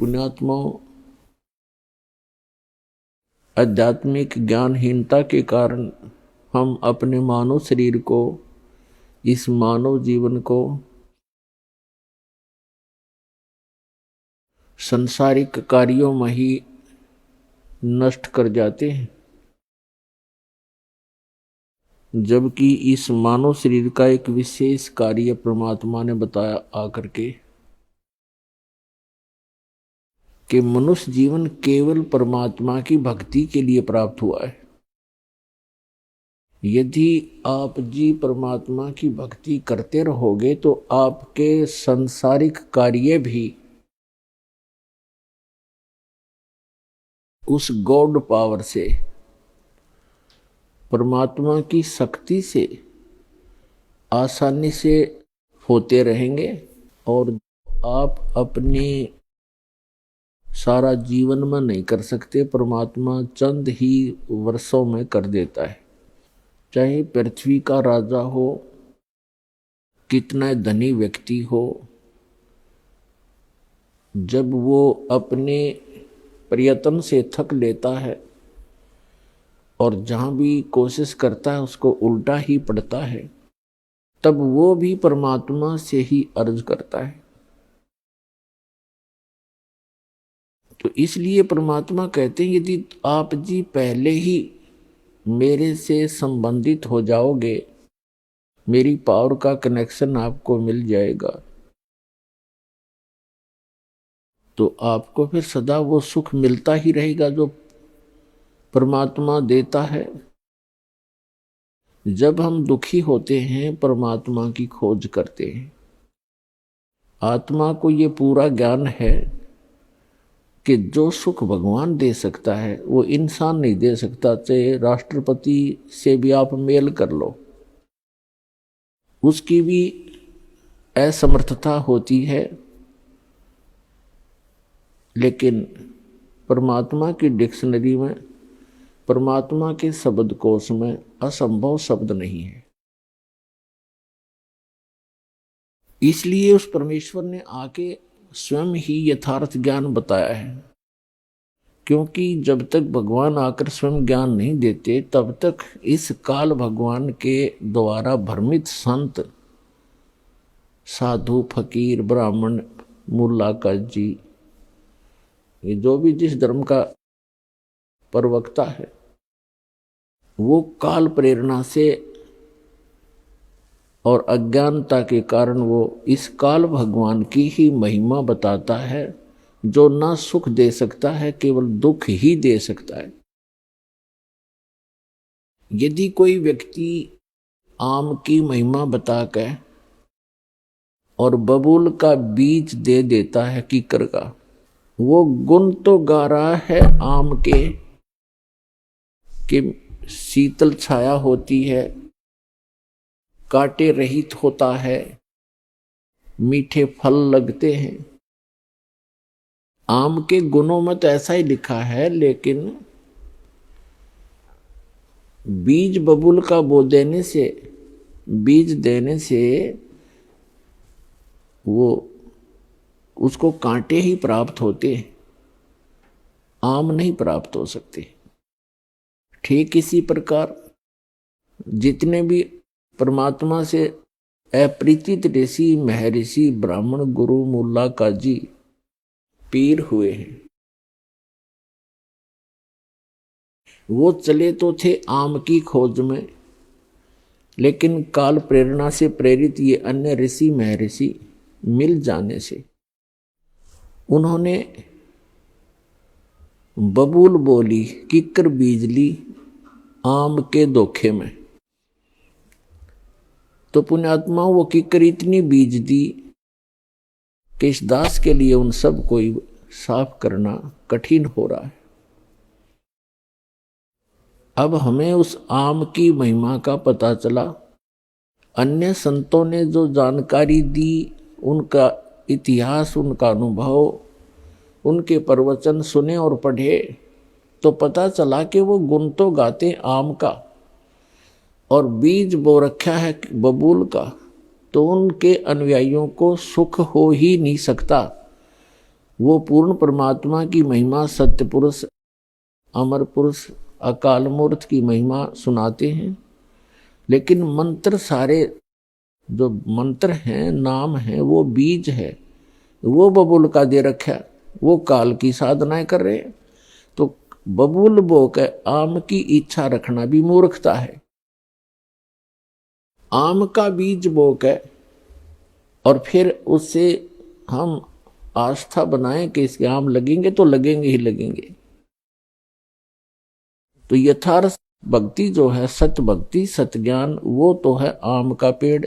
पुण्यात्माओं, आध्यात्मिक ज्ञानहीनता के कारण हम अपने मानव शरीर को, इस मानव जीवन को संसारिक कार्यों में ही नष्ट कर जाते हैं, जबकि इस मानव शरीर का एक विशेष कार्य परमात्मा ने बताया आकर के कि मनुष्य जीवन केवल परमात्मा की भक्ति के लिए प्राप्त हुआ है। यदि आप जी परमात्मा की भक्ति करते रहोगे तो आपके सांसारिक कार्य भी उस गॉड पावर से, परमात्मा की शक्ति से आसानी से होते रहेंगे और आप अपने सारा जीवन में नहीं कर सकते, परमात्मा चंद ही वर्षों में कर देता है। चाहे पृथ्वी का राजा हो, कितना धनी व्यक्ति हो, जब वो अपने प्रयत्न से थक लेता है और जहां भी कोशिश करता है उसको उल्टा ही पड़ता है, तब वो भी परमात्मा से ही अर्ज करता है। तो इसलिए परमात्मा कहते हैं यदि आप जी पहले ही मेरे से संबंधित हो जाओगे, मेरी पावर का कनेक्शन आपको मिल जाएगा, तो आपको फिर सदा वो सुख मिलता ही रहेगा जो परमात्मा देता है। जब हम दुखी होते हैं परमात्मा की खोज करते हैं। आत्मा को ये पूरा ज्ञान है कि जो सुख भगवान दे सकता है वो इंसान नहीं दे सकता। चाहे राष्ट्रपति से भी आप मेल कर लो, उसकी भी असमर्थता होती है, लेकिन परमात्मा की डिक्शनरी में, परमात्मा के शब्दकोश में असंभव शब्द नहीं है। इसलिए उस परमेश्वर ने आके स्वयं ही यथार्थ ज्ञान बताया है, क्योंकि जब तक भगवान आकर स्वयं ज्ञान नहीं देते तब तक इस काल भगवान के द्वारा भ्रमित संत, साधु, फकीर, ब्राह्मण, मुल्ला काजी, ये जो भी जिस धर्म का प्रवक्ता है, वो काल प्रेरणा से और अज्ञानता के कारण वो इस काल भगवान की ही महिमा बताता है, जो ना सुख दे सकता है, केवल दुख ही दे सकता है। यदि कोई व्यक्ति आम की महिमा बताकर और बबूल का बीज दे देता है कीकर का, वो गुण तो गा रहा है आम के कि शीतल छाया होती है, कांटे रहित होता है, मीठे फल लगते हैं। आम के गुणों में तो ऐसा ही लिखा है, लेकिन बीज बबूल का बो देने से, बीज देने से वो उसको कांटे ही प्राप्त होते हैं, आम नहीं प्राप्त हो सकते। ठीक इसी प्रकार जितने भी परमात्मा से अपरिचित ऋषि, महर्षि, ब्राह्मण, गुरु, मुल्ला, काजी, पीर हुए हैं, वो चले तो थे आम की खोज में, लेकिन काल प्रेरणा से प्रेरित ये अन्य ऋषि, महर्षि मिल जाने से उन्होंने बबूल बोली, किक्कर बीज ली आम के धोखे में। तो पुण्यात्मा वो किक्कर इतनी बीज दी कि इस दास के लिए उन सब को साफ करना कठिन हो रहा है। अब हमें उस आम की महिमा का पता चला। अन्य संतों ने जो जानकारी दी, उनका इतिहास, उनका अनुभव, उनके प्रवचन सुने और पढ़े, तो पता चला कि वो गुण तो गाते आम का और बीज बो रखा है बबूल का, तो उनके अनुयायियों को सुख हो ही नहीं सकता। वो पूर्ण परमात्मा की महिमा, सत्य पुरुष, अमर पुरुष, अकाल मूर्त की महिमा सुनाते हैं। लेकिन मंत्र सारे जो मंत्र हैं, नाम है, वो बीज है, वो बबूल का दे रखा, वो काल की साधनाएं कर रहे हैं। तो बबूल बो के आम की इच्छा रखना भी मूर्खता है। आम का बीज बो के और फिर उससे हम आस्था बनाएं कि इसके आम लगेंगे, तो लगेंगे ही लगेंगे। तो यथार्थ भक्ति जो है, सत्य भक्ति, सत्य ज्ञान, वो तो है आम का पेड़।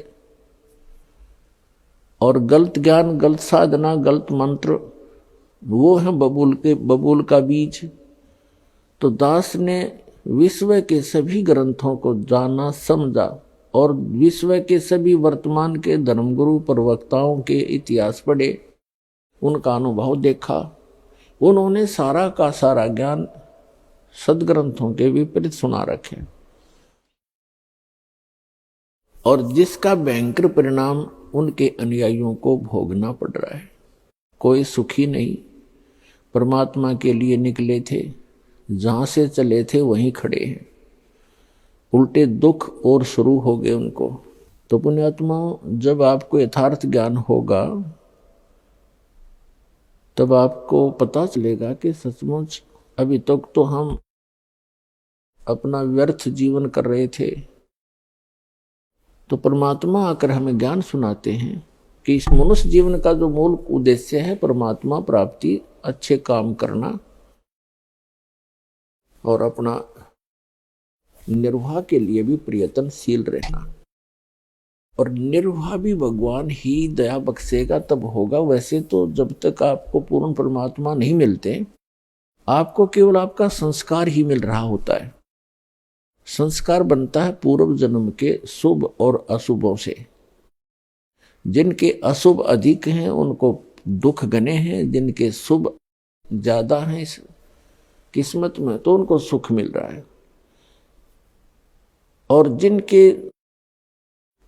और गलत ज्ञान, गलत साधना, गलत मंत्र, वो है बबूल का बीज। तो दास ने विश्व के सभी ग्रंथों को जाना, समझा और विश्व के सभी वर्तमान के धर्मगुरु प्रवक्ताओं के इतिहास पढ़े, उनका अनुभव देखा। उन्होंने सारा का सारा ज्ञान सदग्रंथों के विपरीत सुना रखे, और जिसका भयंकर परिणाम उनके अनुयायियों को भोगना पड़ रहा है। कोई सुखी नहीं। परमात्मा के लिए निकले थे, जहां से चले थे वहीं खड़े हैं। उल्टे दुख और शुरू हो गए उनको। तो पुण्यात्माओं, जब आपको यथार्थ ज्ञान होगा तब आपको पता चलेगा कि सचमुच अभी तक तो हम अपना व्यर्थ जीवन कर रहे थे। तो परमात्मा आकर हमें ज्ञान सुनाते हैं कि इस मनुष्य जीवन का जो मूल उद्देश्य है परमात्मा प्राप्ति, अच्छे काम करना और अपना निर्वाह के लिए भी प्रयत्नशील रहना। और निर्वाह भी भगवान ही दया बख्शेगा तब होगा। वैसे तो जब तक आपको पूर्ण परमात्मा नहीं मिलते, आपको केवल आपका संस्कार ही मिल रहा होता है। संस्कार बनता है पूर्व जन्म के शुभ और अशुभों से। जिनके अशुभ अधिक हैं उनको दुख घने हैं, जिनके शुभ ज्यादा हैं इस किस्मत में तो उनको सुख मिल रहा है। और जिनके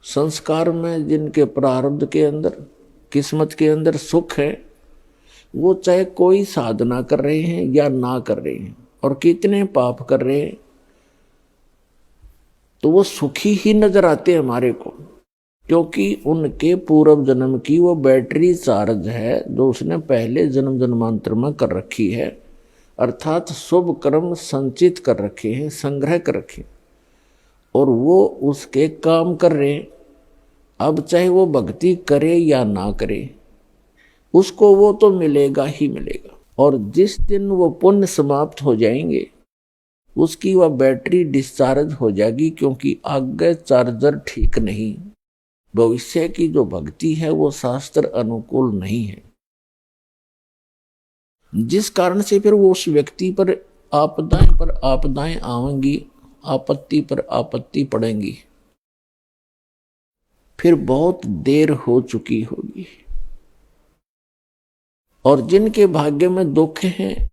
संस्कार में, जिनके प्रारब्ध के अंदर, किस्मत के अंदर सुख है, वो चाहे कोई साधना कर रहे हैं या ना कर रहे हैं और कितने पाप कर रहे हैं, तो वो सुखी ही नजर आते हैं हमारे को। क्योंकि उनके पूर्व जन्म की वो बैटरी चार्ज है जो उसने पहले जन्म जन्मांतर में कर रखी है। अर्थात शुभ कर्म संचित कर रखे हैं, संग्रह कर रखे, और वो उसके काम कर रहे हैं। अब चाहे वो भक्ति करे या ना करे, उसको वो तो मिलेगा ही मिलेगा। और जिस दिन वो पुण्य समाप्त हो जाएंगे, उसकी वह बैटरी डिस्चार्ज हो जाएगी, क्योंकि आगे चार्जर ठीक नहीं। भविष्य की जो भक्ति है वो शास्त्र अनुकूल नहीं है, जिस कारण से फिर वो उस व्यक्ति पर आपदाएं आएंगी, आपत्ति पर आपत्ति पड़ेंगी, फिर बहुत देर हो चुकी होगी। और जिनके भाग्य में दुख हैं,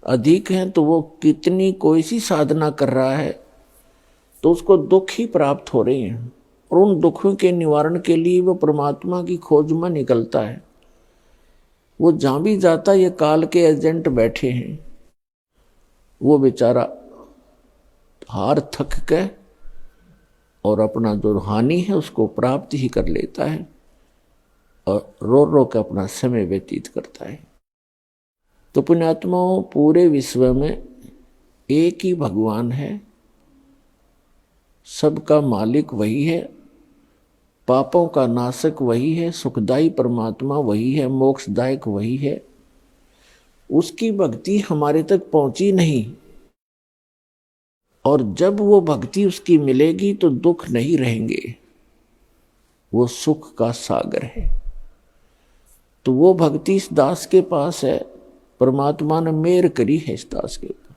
अधिक हैं, तो वो कितनी कोई सी साधना कर रहा है तो उसको दुख ही प्राप्त हो रहे हैं। और उन दुखों के निवारण के लिए वो परमात्मा की खोज में निकलता है। वो जहां भी जाता, ये काल के एजेंट बैठे हैं, वो बेचारा हार थक के और अपना जो हानि है उसको प्राप्त ही कर लेता है और रो रो के अपना समय व्यतीत करता है। तो पुण्यात्माओं, पूरे विश्व में एक ही भगवान है, सबका मालिक वही है, पापों का नाशक वही है, सुखदायी परमात्मा वही है, मोक्षदायक वही है। उसकी भक्ति हमारे तक पहुंची नहीं, और जब वो भक्ति उसकी मिलेगी तो दुख नहीं रहेंगे, वो सुख का सागर है। तो वो भक्ति इस दास के पास है, परमात्मा ने मेहर करी है इस दास के ऊपर।